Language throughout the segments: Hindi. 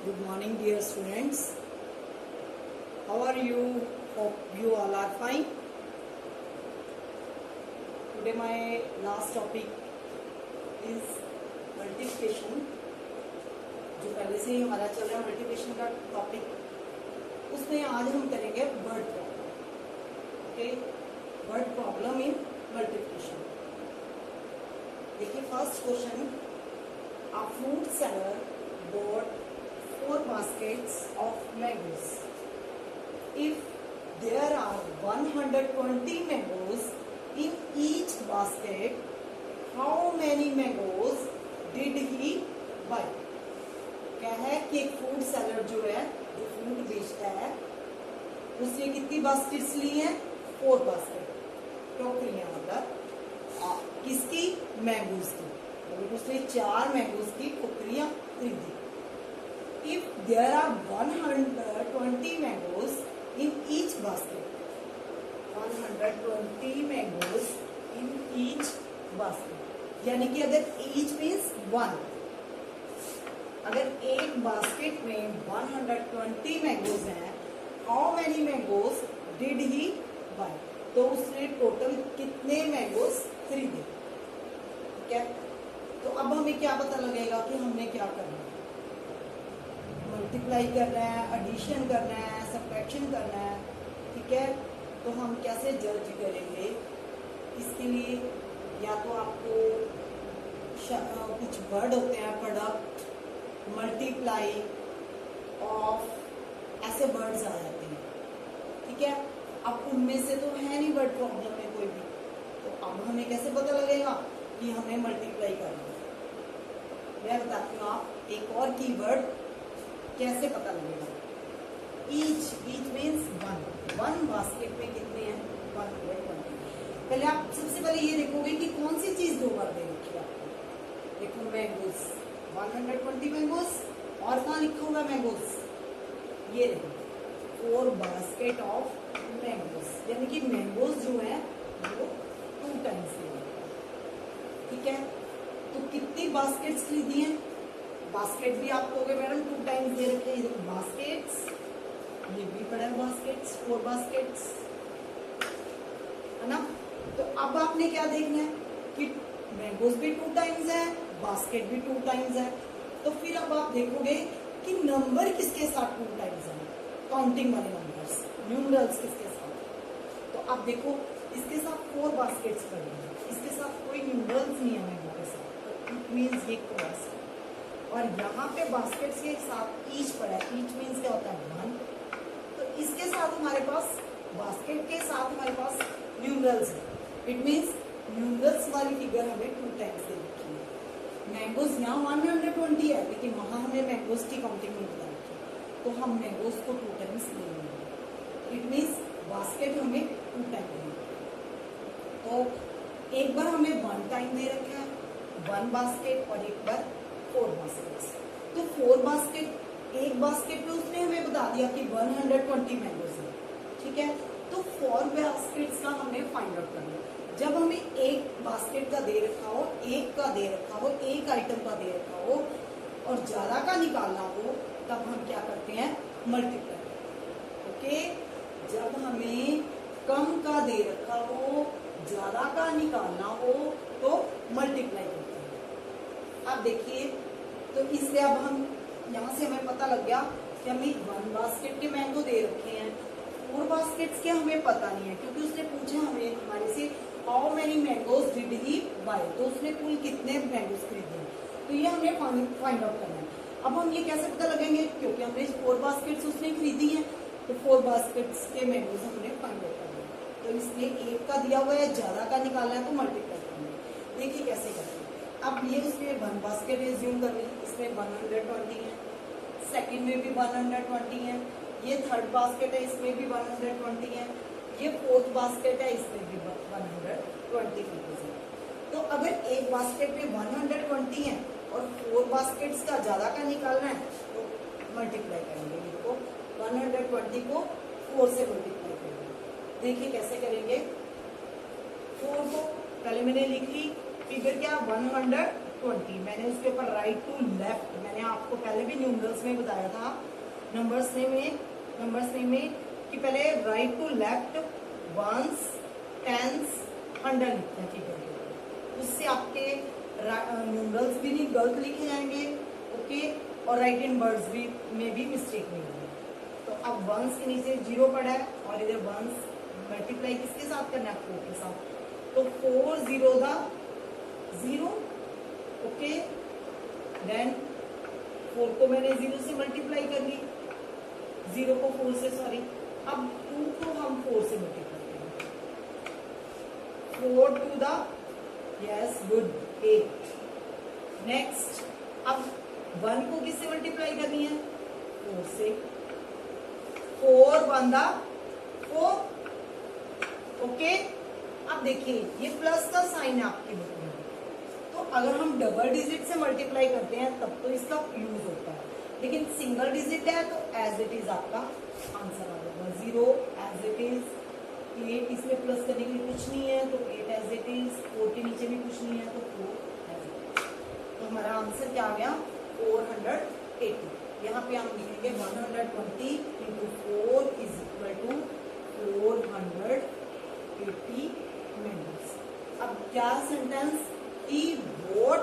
Good morning, dear students. How are you? Hope you all are fine. Today my last topic is multiplication. जो पहले से ही हमारा चल रहा है मल्टीप्लिकेशन का टॉपिक, उसमें आज हम करेंगे word problem. Okay, word problem in multiplication. देखिए first question. A fruit seller bought 4 baskets of mangoes. If there are 120 mangoes in each basket, how many mangoes did he buy? क्या है कि एक फ्रूट सेलर जो है, जो फ्रूट बेचता है, उसने कितनी बास्केट्स ली हैं? 4 बास्केट, टोकरियां. मतलब किसकी? मैंगोज की. उसने 4 मैंगोज की टोकरियां खरीदी. If there are 120 mangoes in each basket, 120 mangoes in each basket, यानी कि अगर each means 1, अगर एक बास्केट में 120 मैंगोज हैं, how many mangoes did he buy? तो उसने टोटल कितने मैंगोज खरीदे? ठीक है, तो अब हमें क्या पता लगेगा कि हमने क्या करना है. मल्टीप्लाई करना है, एडिशन करना है, सब्ट्रैक्शन करना है. ठीक है, तो हम कैसे जज करेंगे? इसके लिए या तो आपको कुछ वर्ड होते हैं, प्रोडक्ट, मल्टीप्लाई, ऑफ, ऐसे वर्ड्स आ जाते हैं. ठीक है, अब उनमें से तो है नहीं वर्ड प्रॉब्लम में कोई भी. तो अब हमें कैसे पता लगेगा कि हमें मल्टीप्लाई करना है? मैं बताती हूँ आप एक और कीवर्ड कैसे पता लगेगा. ईच मीन्स 1 बास्केट में कितने हैं? 120. पहले आप सबसे पहले ये देखोगे कि कौन सी चीज 2 बार दे रखी है आपको. देखो मैंगोज, 120 मैंगोज, और कहाँ लिखा हुआ मैंगोज? ये देखो 4 बास्केट ऑफ मैंगोज, यानी कि मैंगोज जो है वो 2 टाइम्स दे रखा है. ठीक है, तो कितनी बास्केट्स खरीदी हैं? बास्केट भी आप कहोगे मैडम 2 टाइम्स दे रखे हैं. बास्केट्स, ये भी पड़ा है बास्केट्स, 4 बास्केट्स, है ना. तो अब आपने क्या देखना है कि मैंगोज भी 2 टाइम्स है, बास्केट भी 2 टाइम्स है. तो फिर अब आप देखोगे कि नंबर किसके साथ 2 टाइम्स है, काउंटिंग वाले नंबर्स, न्यूमरल्स किसके साथ. तो आप देखो इसके साथ 4 बास्केट्स पड़ी हैं, इसके साथ कोई न्यूमरल्स नहीं है मैंगो के साथ. इट मीन्स ये क्रॉस है. और यहाँ पे बास्केट्स के साथ ईच पड़ा है. ईच मीन्स क्या होता है? 1. तो इसके साथ हमारे पास, बास्केट के साथ हमारे पास न्यूमरल्स है. इट मीन्स न्यूमरल्स वाली फिगर हमें 2 टाइम्स दे रखी है. मैंगोज यहाँ 120 है, लेकिन वहां हमें मैंगोज की काउंटिंग नहीं बता रखी, तो हम मैंगोज को 2 टाइम्स ले लेंगे. इट मीन्स बास्केट हमें 2 टाइम देंगे. तो एक बार हमें 1 टाइम दे रखा है, 1 बास्केट, और एक बार 4 बास्केट्स. तो 4 बास्केट, एक बास्केट पे उसने हमें बता दिया कि 120 मैंगोज है. ठीक है, तो 4 बास्केट्स का हमने फाइंड आउट करना. जब हमें एक बास्केट का दे रखा हो, एक का दे रखा हो, एक आइटम का दे रखा हो, और ज्यादा का निकालना हो, तब हम क्या करते हैं? मल्टीप्लाई. ओके, जब हमें कम का दे रखा हो, ज्यादा का निकालना हो, तो मल्टीप्लाई करते हैं. अब देखिए, तो इसलिए अब हम यहाँ से हमें पता लग गया कि हमें 1 बास्केट के मैंगो दे रखे हैं. 4 बास्केट्स के हमें पता नहीं है, क्योंकि उसने पूछा हमें हमारे से how many mangoes did he buy, तो उसने कुल कितने मैंगोज खरीदे. तो ये हमने फाइंड आउट करना है. अब हम ये कैसे पता लगेंगे? क्योंकि हमने 4 बास्केट्स उसने खरीदी हैं, तो 4 बास्केट्स के मैंगोज हमने फाइंड आउट करना है. तो इसलिए एक का दिया हुआ है, ज्यादा का निकालना है, तो मल्टीप्लाई करना है. देखिए कैसे करते हैं. अब ये उसमें 1 बास्केट एज्यूम कर ली, इसमें 120 है, सेकंड में भी 120 है, ये 3rd बास्केट है, इसमें भी 120 है, ये 4th बास्केट है, इसमें भी 120 है. तो अगर एक बास्केट में 120 है और 4 बास्केट्स का ज्यादा का निकालना है, तो मल्टीप्लाई करेंगे. इसको 120 को 4 से मल्टीप्लाई करेंगे. देखिए कैसे करेंगे. 4 को पहले मैंने लिख ली, फिगर क्या? 120 20। मैंने उसके ऊपर राइट टू लेफ्ट, मैंने आपको पहले भी न्यूमरल्स में बताया था, नंबर्स में कि पहले right to left ones, tens, 100 लिखते हैं फिगर के ऊपर, उससे आपके न्यूमरल्स भी नहीं गलत लिखे जाएंगे, ओके, और राइट इन वर्ड्स भी में भी मिस्टेक नहीं होगी। तो अब वंस के नीचे 0 पड़ा है और इधर वंस मल्टीप्लाई किसके साथ करना है, 4 के साथ, तो 4 0 दा 0, ओके, देन 4 को मैंने 0 से मल्टीप्लाई कर ली, 0 को 4 से, सॉरी, अब 2 को हम 4 से मल्टीप्लाई करेंगे, 4 2 दा, यस गुड, 8। नेक्स्ट, अब 1 को किससे मल्टीप्लाई करनी है, 4 से, 4 1 दा 4, ओके। अब देखिए ये प्लस का साइन है आपके बुक में, तो अगर हम डबल डिजिट से मल्टीप्लाई करते हैं तब तो इसका यूज होता है, लेकिन सिंगल डिजिट है तो एज इट इज आपका आंसर आ जाएगा, 0 एज इट इज, 8 इसमें प्लस करने के लिए कुछ नहीं है तो 8 एज इट इज, 4 के नीचे भी कुछ नहीं है तो 4 एज इट इज, तो हमारा आंसर क्या आ गया, 480। यहाँ पे हम लिखेंगे 120 into 4 is equal to 480 mangoes. अब क्या सेंटेंस की वोट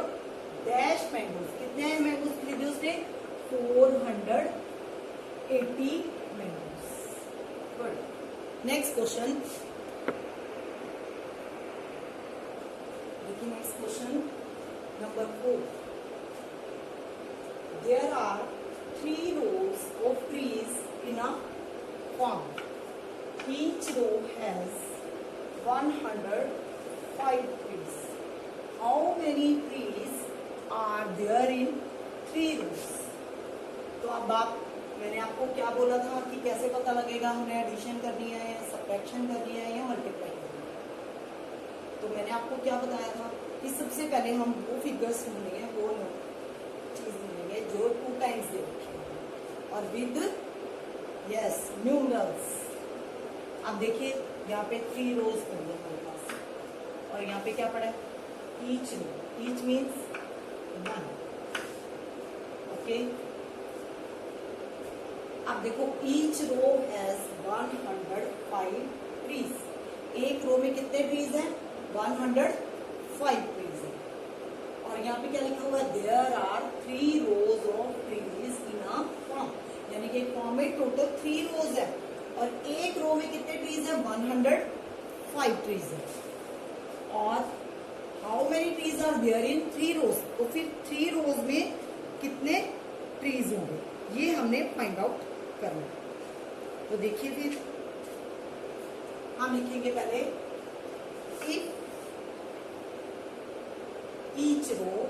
डैश मैंगोज, कितने मैंगोज खरीदे उसने, 480 मैंगोज। गुड। नेक्स्ट क्वेश्चन देखिए, next question number 4। There are 3 rows of trees in a farm. Each row has 105 trees. How many trees are there in 3 rows? तो अब मैंने आपको क्या बोला था कि कैसे पता लगेगा हमने एडिशन करनी है या सब्ट्रैक्शन करनी है या मल्टीप्लाई करनी है। तो मैंने आपको क्या बताया था कि सबसे पहले हम वो फिगर्स ढूंढेंगे, वो चीज ढूंढेंगे जो 2 टाइम्स दे रखी है और विद यस न्यूमरल्स। अब देखिए यहाँ पे 3 रोज पड़ी है हमारे पास और यहाँ पे क्या पड़ा है, each row, each means 1, okay. अब देखो ईच रो हैज 105 ट्रीज, एक रो में कितने ट्रीज हैं, 105 ट्रीज है। और यहाँ पे क्या लिखा हुआ है, there are 3 rows of trees in a form, यानी कि फॉर्म में टोटल 3 रोज है और एक रो में कितने ट्रीज है, 105 ट्रीज है। और how many trees are there in 3 rows, तो फिर 3 रोज में कितने ट्रीज होंगे ये हमने फाइंड आउट करना। तो देखिए फिर हम लिखेंगे पहले इफ ईच रो,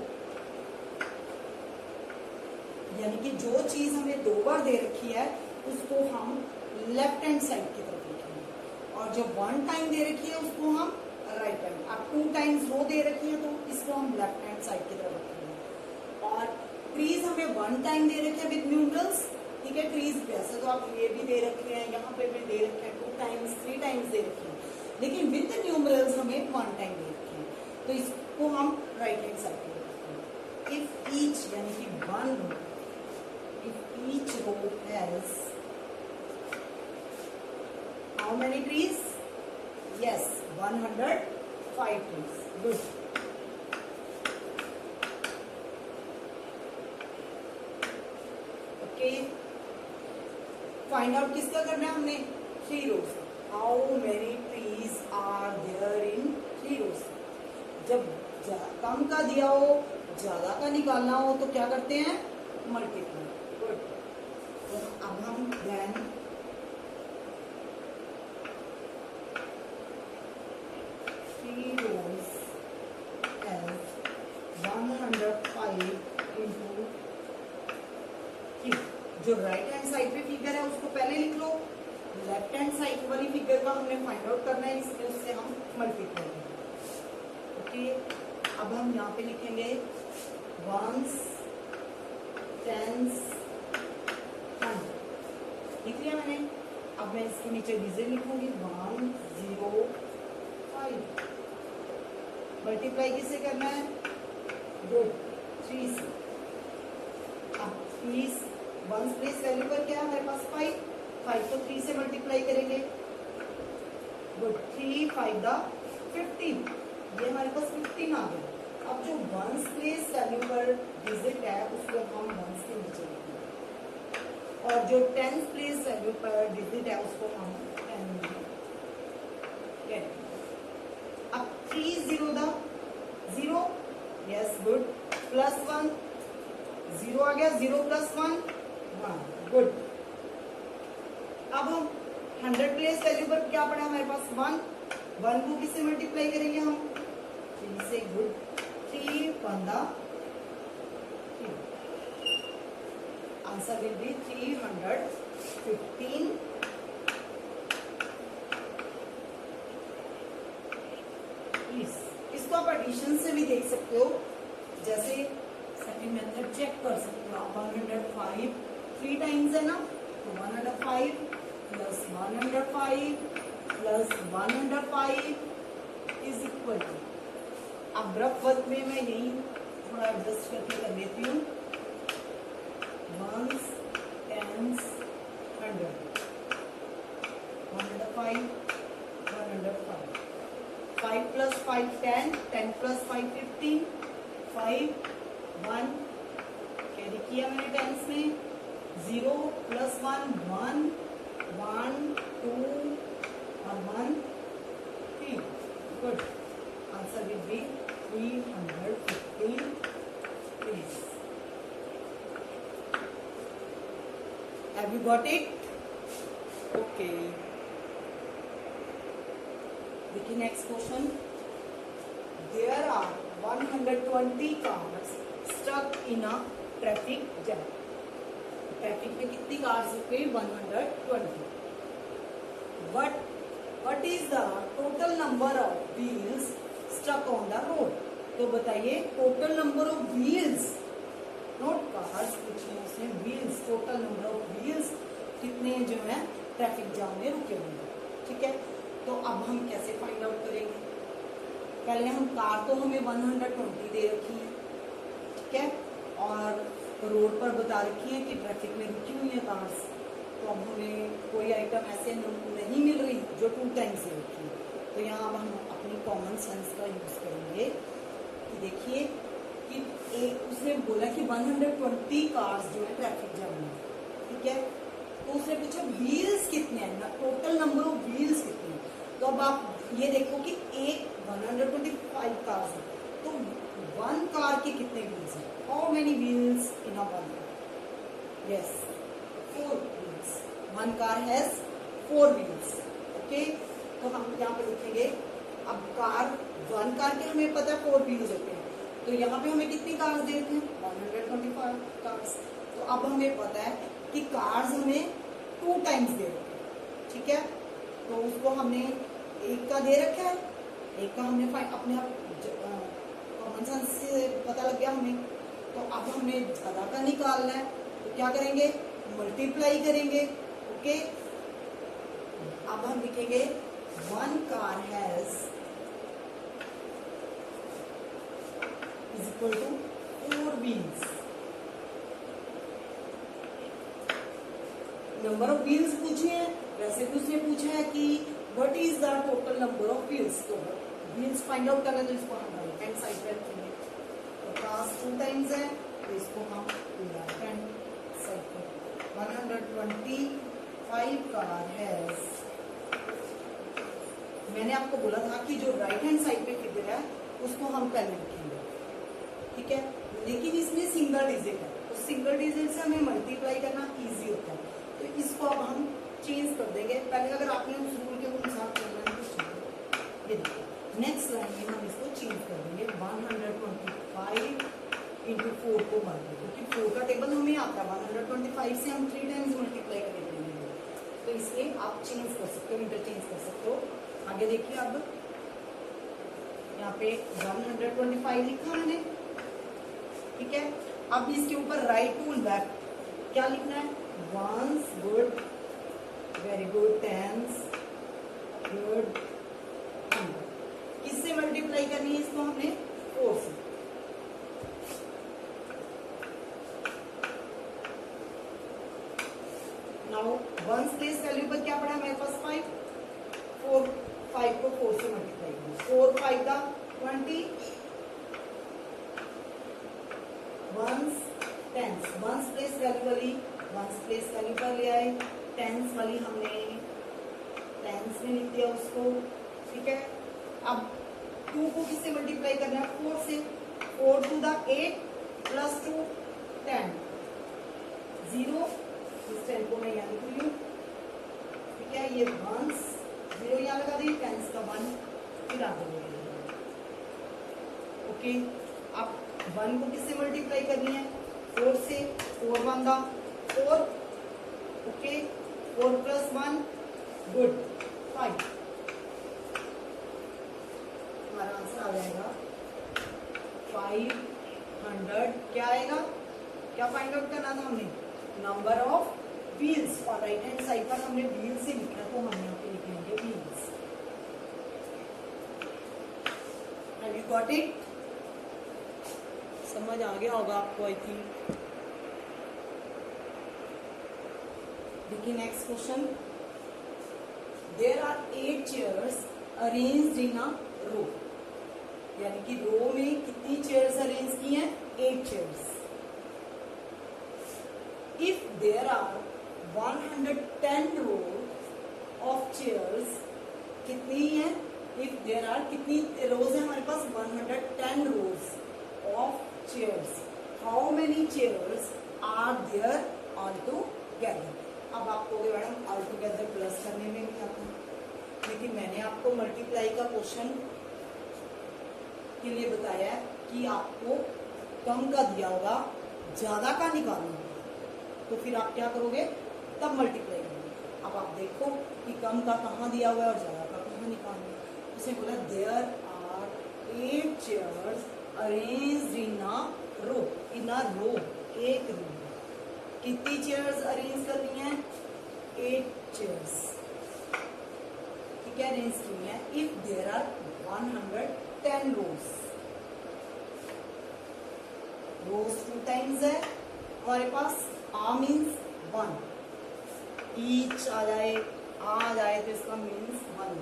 यानी कि जो चीज हमें 2 बार दे रखी है उसको हम लेफ्ट हैंड साइड की तरफ लिखेंगे और जो 1 टाइम दे रखी है उसको हम राइट हैंड। अब 2 टाइम्स रो दे रखी है तो इसको हम लेफ्ट हैंड साइड की तरफ रखेंगे। और ट्रीज हमें 1 टाइम दे रखे हैं विद न्यूमरल्स, ठीक है। ट्रीज वैसे तो आप ये भी दे रखे हैं, यहाँ पे भी दे रखे हैं 2 टाइम्स 3 टाइम्स दे रखे हैं, लेकिन विद न्यूमरल्स हमें 1 टाइम दे रखे हैं तो इसको हम राइट हैंड साइड पे रखते हैं। इफ ईच यानी कि 1 row, if each row has how many trees, yes 105 trees. Good. Okay. Find out किसका करना है हमने, 3 rows. How many trees are there in 3 rows? जब कम का दिया हो, ज्यादा का निकालना हो तो क्या करते हैं, मल्टीप्लाई। गुड। तो अब हम देन 3 rows as 105 into 3। जो राइट हैंड साइड पे फिगर है उसको पहले लिख लो, लेफ्ट हैंड साइड वाली फिगर का हमने फाइंड आउट करना है, इसलिए उससे हम मल्टीप्लाई करेंगे। ओके, अब हम यहाँ पे लिखेंगे वंस, टेंस, 100 लिख लिया मैंने। अब मैं इसके नीचे डिजिट लिखूंगी 105। मल्टीप्लाई किससे करना है, गुड, 3 से। अब 3 वंस प्लेस वैल्यू पर क्या है हमारे पास 5, 5 को 3 से मल्टीप्लाई करेंगे। गुड, 3 5 दा 15, ये हमारे पास 15 आ गया। अब जो वंस प्लेस वैल्यू पर डिजिट है उसको हम वंस के नीचे लिखेंगे और जो टेंस प्लेस वैल्यू पर डिजिट है उसको हम 10 लिखेंगे। अब 3 0 दा 0, यस गुड, प्लस 1, 0 आ गया, 0 प्लस 1 1, गुड। अब हम 100 प्लेस वैल्यू पर क्या पड़ा हमारे पास 1 को किससे मल्टीप्लाई करेंगे हम 3 से। गुड, 3 1 दा 3, आंसर विल बी 315। इसको आप एडिशन से भी देख सकते हो, जैसे सेकंड मेथड चेक कर सकते हो आप। 105 3 टाइम्स है ना, तो 105 plus 105 plus 105 is equal to, अब रफ वर्क में मैं यही थोड़ा एडजस्ट करके कर लेती हूँ, ones tens 100, 105 105, 5 plus 5 10, 10 plus 5 15, 5 1 carry किया मैंने टेंस में, 0 प्लस 1 1 1 2 और 1 3, good, answer will be 315 please. Have you got it? Okay, देखिए next question. There are 120 cars stuck in a traffic jam. Traffic में कितनी कार्स रुके? 120। What is the total number of wheels stuck on the road? तो बताइए total number of wheels, not cars पूछे उसने, wheels, total number of wheels कितने जो है ट्रैफिक जाम में रुके होंगे। ठीक है, तो अब हम कैसे फाइंड आउट करेंगे? पहले हम कार तो हमें 120 दे रखी है, ठीक है, और रोड पर बता रखी है कि ट्रैफिक में रुकी हुई है कार्स, तो अब हमें कोई आइटम ऐसे नहीं मिल रही जो 2 टाइम्स दे रखी है। तो यहाँ अब हम अपनी कॉमन सेंस का यूज करेंगे कि देखिए कि एक उसने बोला कि 120 कार्स जो है ट्रैफिक जाम में, ठीक है, तो उसने पूछा व्हील्स कितने हैं ना, टोटल नंबर ऑफ व्हील्स कितने हैं। तो अब आप ये देखो कि एक 125 कार्स है, तो 1 कार के कितने व्हील्स हैं? How many wheels in a 1 car? Yes, 4 wheels. 1 car has 4 wheels. Okay, तो हम यहाँ पे लिखेंगे, अब कार 1 कार के हमें पता है 4 व्हील्स होते हैं, तो यहाँ पे हमें कितनी कार्स दे रखे हैं? 125 कार्स। तो अब हमें पता है कि कार्स हमें 2 टाइम्स दे रखे हैं, ठीक है, तो उसको हमने एक का दे रखा है, एक का हमने अपने आप कॉमन सेंस से पता लग गया हमें, तो अब हमें ज्यादा का निकालना है, तो क्या करेंगे? मल्टीप्लाई करेंगे। ओके, अब हम लिखेंगे 1 car has is equal to 4 wheels. Number of wheels पूछे हैं, वैसे भी उसने पूछा है कि what is the total number of wheels, तो व्हील्स फाइंड आउट करना है, तो इसको हम राइट हैंड साइड पे रखेंगे, तो कार्स 2 टाइम्स है, तो इसको हम लेफ्ट हैंड साइड पे 125 कार हैज, मैंने आपको बोला था कि जो राइट हैंड साइड पे फिगर है उसको हम पहले लिखेंगे, ठीक है, लेकिन इसमें सिंगल डिजिट है, तो सिंगल डिजिट से हमें मल्टीप्लाई करना इजी होता है, तो इसको अब हम चेंज कर देंगे। पहले अगर आपने उस रूल के अनुसार करना है तो ये देखिए नेक्स्ट लाइन में हम इसको चेंज कर देंगे, 125 इंटू 4 को मार देंगे, क्योंकि 4 का टेबल हमें आता है, 125 से हम 3 टाइम्स मल्टीप्लाई करेंगे, तो इसलिए आप चेंज कर सकते हो, इंटरचेंज कर सकते हो। आगे देखिए, अब यहाँ पे 125 लिखा मैंने, ठीक है, अब इसके ऊपर राइट टू लेफ्ट क्या लिखना है? Ones, good, very good, tens, good, किससे मल्टीप्लाई करनी है इसको? हमने 4 से, नाउ वंस प्लेस वैल्यू पर क्या पड़ा हमारे पास 5, 4, 5 को 4 से मल्टीप्लाई करो, 4 5 का 20, ones tens, ones place value वाली वंस प्लेस वैल्यू पर ले आए, टेंस वाली हमने टेंस में लिख दिया उसको, ठीक है। अब 2 को किससे मल्टीप्लाई करना है, 4 से, 4 टू द 8 प्लस 2 10, 0, इस 10 को मैं यहाँ लिख रही हूँ, ठीक है। ये वंस 0 यहाँ लगा दी, टेंस का 1 फिर आगे बढ़ेगा, ओके। अब 1 को किससे मल्टीप्लाई करनी है, 4 से, 4 1 दा 4, ओके, 4 प्लस 1 गुड 5, हमारा आंसर आ जाएगा 500। क्या आएगा, क्या फाइंड आउट करना था हमने, नंबर ऑफ व्हील्स, और राइट हैंड साइड पर हमने व्हील्स ही लिखा, तो हम यहाँ पे लिख लेंगे wheels. Have you got it, समझ आ गया होगा आपको आई थिंक। देखिए next question, there are 8 chairs arranged in a row, यानी कि रो में कितनी चेयर्स अरेंज की हैं, 8 chairs. If there are 110 row of chairs, कितनी है, इफ देयर आर कितनी रोज है हमारे पास, 110 rows of chairs, how many chairs are there all together. अब आप कहोगे मैडम ऑल टूगेदर प्लस करने में भी आता है, लेकिन मैंने आपको मल्टीप्लाई का क्वेश्चन के लिए बताया है कि आपको कम का दिया होगा, ज्यादा का निकालना होगा, तो फिर आप क्या करोगे, तब मल्टीप्लाई करोगे। अब आप देखो कि कम का कहाँ दिया हुआ है और ज्यादा का कहाँ निकालना है। उसने बोला there are 8 chairs arranged in a row, in a row, एक रो। कितनी चेयर्स अरेंज करनी है, 8 चेयर्स, ठीक है, अरेंज करनी है। If there are 110 rows, rows 2 times है हमारे पास, आ मीन्स 1, ईच आ जाए, आ जाए तो इसका मीन्स 1,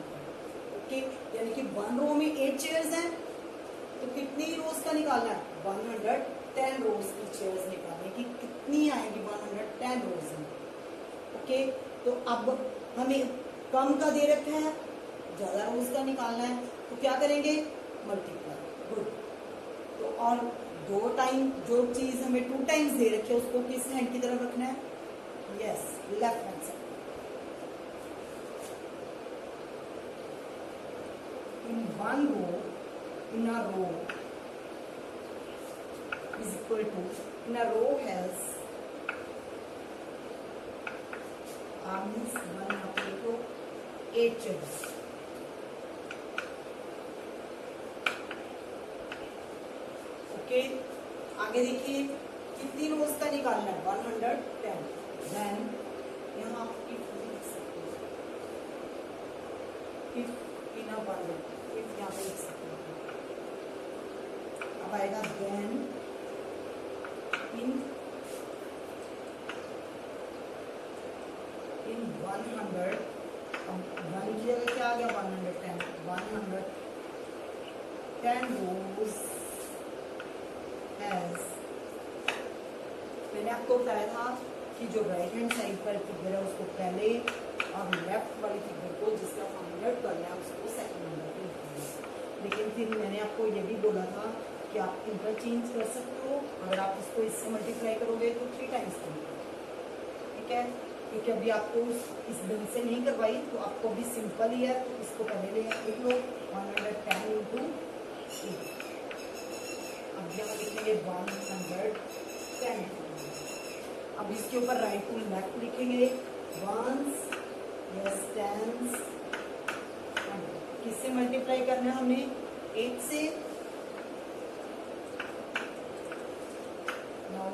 ओके। यानी कि 1 रो में 8 चेयर्स हैं, तो कितनी रोज का निकालना है, 110 रोज की चेयर्स निकालने की, कितनी आएगी, 110 रोज में, ओके। तो अब हमें कम का दे रखा है, ज्यादा रोज का निकालना है, तो क्या करेंगे, मल्टीप्लाई, गुड। तो और 2 टाइम जो चीज हमें 2 टाइम्स दे रखी है उसको किस हैंड की तरफ रखना है, yes, left hand side. In 1 row, in a row is equal to, in a row has means 1 to 8 chairs, okay. आगे देखिए कितनी रोज का निकालना है, 110, देन यहाँ आप इफ लिख सकते हो, if in a 1 row, if यहाँ पे लिख सकते हो, अब आएगा देन इन 100, 1 की जगह क्या आ गया, 110, 110 रोज हैज, मैंने आपको बताया था कि जो राइट हैंड साइड पर फिगर है उसको पहले और लेफ्ट वाली फिगर को जिसका फाइंड आउट करना है उसको सेकंड नंबर पे लिखना है। लेकिन फिर मैंने आपको ये भी बोला था कि आप इंटरचेंज कर सकते हो, अगर आप इसको इससे मल्टीप्लाई करोगे तो 3 टाइम्स करोगे, ठीक है। क्योंकि अभी आपको इस ढंग से नहीं करवाई, तो आपको भी सिंपल ही है, तो इसको पहले लिख लो 110 इंटू 8, अब यहाँ लिखेंगे 110, अब इसके ऊपर राइट टू लेफ्ट लिखेंगे, वंस, यस, टेंस, किससे मल्टीप्लाई करना है हमने, 8 से। नाउ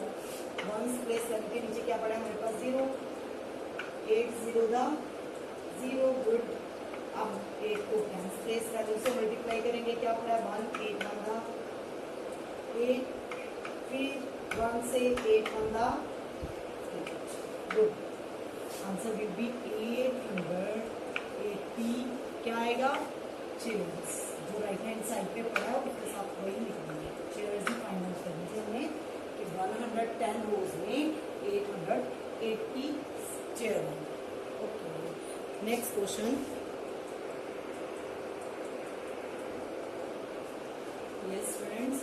वंस प्लेस वैल्यू के नीचे क्या पड़ा है हमारे पास, 0, 8 0 दा 0, गुड। अब 8 को टेंस प्लेस वैल्यू से मल्टीप्लाई करेंगे, क्या पड़ा है, 1, 8 1 दा 8, फिर 1 से 8 1 दा 8, गुड। आंसर विल बी 880 क्या आएगा चेयर्स। जो राइट हैंड साइड पे पड़ा है उसके साथ वही लिख देंगे, चेयर्स ही फाइंड आउट करनी थी हमें कि 110 रोज में 880 chair. Okay next question. Yes friends,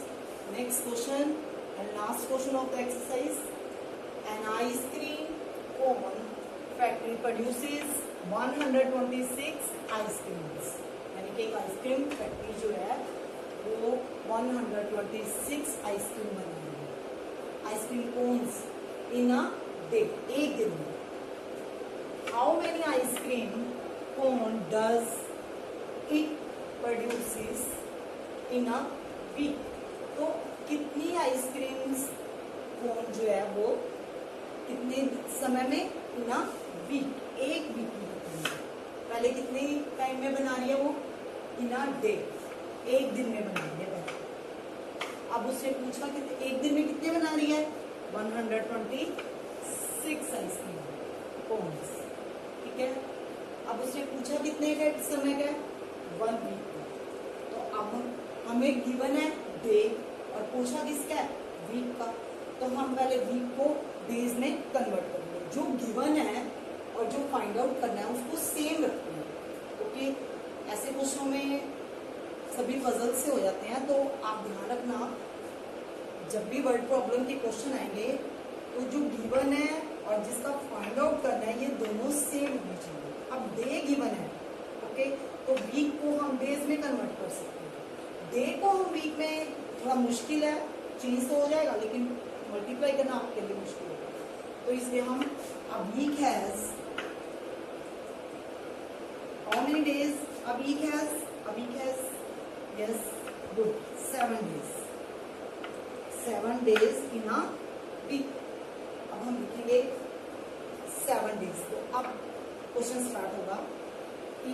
next question and last question of the exercise. An ice cream cone factory produces 126 ice creams. यानी कि एक आइसक्रीम फैक्ट्री जो है वो 126 आइसक्रीम बनाएगी, ice cream cones in a day, एक दिन में। How many ice cream cone does it produces in a week. तो कितनी आइसक्रीम्स कोन जो है वो कितने समय में इन अ वीक, एक वीक में कितनी, पहले कितने टाइम में बना रही है वो इन अ डे, एक दिन में बना रही है पहले। अब उससे पूछा कि एक दिन में कितने बना रही है 126 आइसक्रीम कोन्स, ठीक है। अब उससे पूछा कितने का समय का 1 वीक का। तो अब हमें गिवन है डे और पूछा किसका है वीक का, तो हम पहले वीक को डेज में कन्वर्ट करेंगे। जो गिवन है और जो फाइंड आउट करना है उसको सेम रखते हैं। ओके ऐसे क्वेश्चनों में सभी पजल से हो जाते हैं, तो आप ध्यान रखना जब भी वर्ड प्रॉब्लम के क्वेश्चन आएंगे तो जो गिवन है और जिसका फाइंड आउट करना है ये दोनों सेम होने चाहिए। अब डे गिवन है, ओके, तो वीक को हम डेज में कन्वर्ट कर सकते हैं। डे को हम वीक में थोड़ा मुश्किल है, चेंज तो हो जाएगा लेकिन मल्टीप्लाई करना आपके लिए मुश्किल होगा। तो इसलिए हम a week has how many days? A week has yes good 7 days, 7 days in a week। अब हम लिखेंगे 7 days। तो अब क्वेश्चन स्टार्ट होगा कि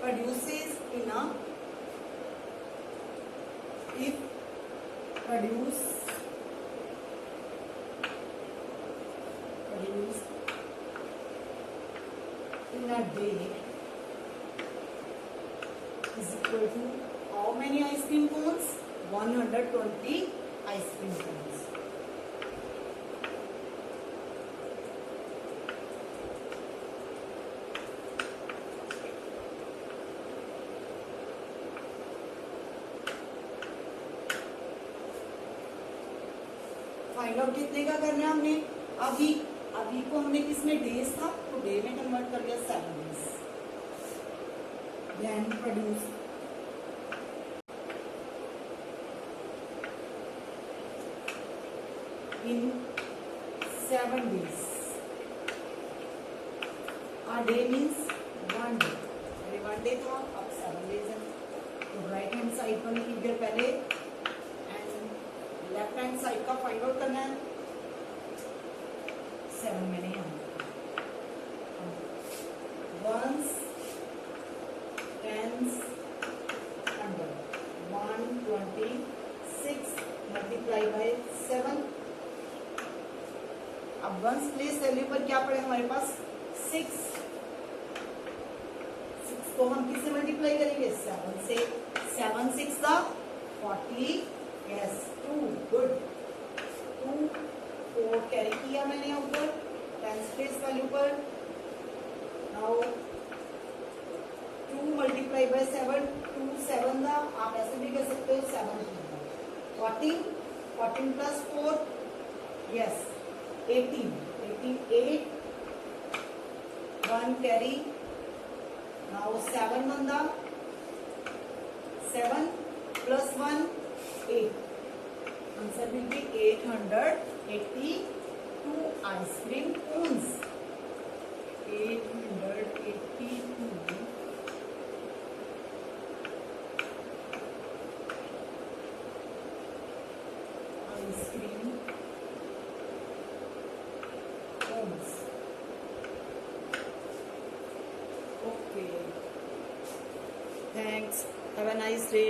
produces in a if produce in a day is equal to how many ice cream cones? 120 ice cream cones। Find out कितने का करना है हमने, अभी को हमने किसमें डेज था तो डे में कन्वर्ट कर दिया 7 days. Then produce in 7 days. A day means 1 day, पहले 1 डे था अब 7 डेज है। तो राइट हैंड साइड वाली फिगर पहले एंड लेफ्ट हैंड साइड का फाइंड आउट करना है। 7 में नहीं आना, ones, tens, 100, 126 मल्टीप्लाई बाय 7। अब वंस प्लेस वैल्यू पर क्या पड़े हमारे पास 6 को हम किससे मल्टीप्लाई करेंगे 7 से। 7 6 का 40 यस 2 गुड 2 4 कैरी किया मैंने ऊपर टेंस प्लेस वैल्यू पर। नाउ 2 मल्टीप्लाई बाय 7 2 7 था, आप ऐसे भी कर सकते हो 7 14 14 प्लस 4 यस 18 8 1 कैरी। नाउ 7 बंदा 7 plus 1 8 answer will be 882 ice cream cones. 882 ice cream cones. Okay thanks, have a nice day.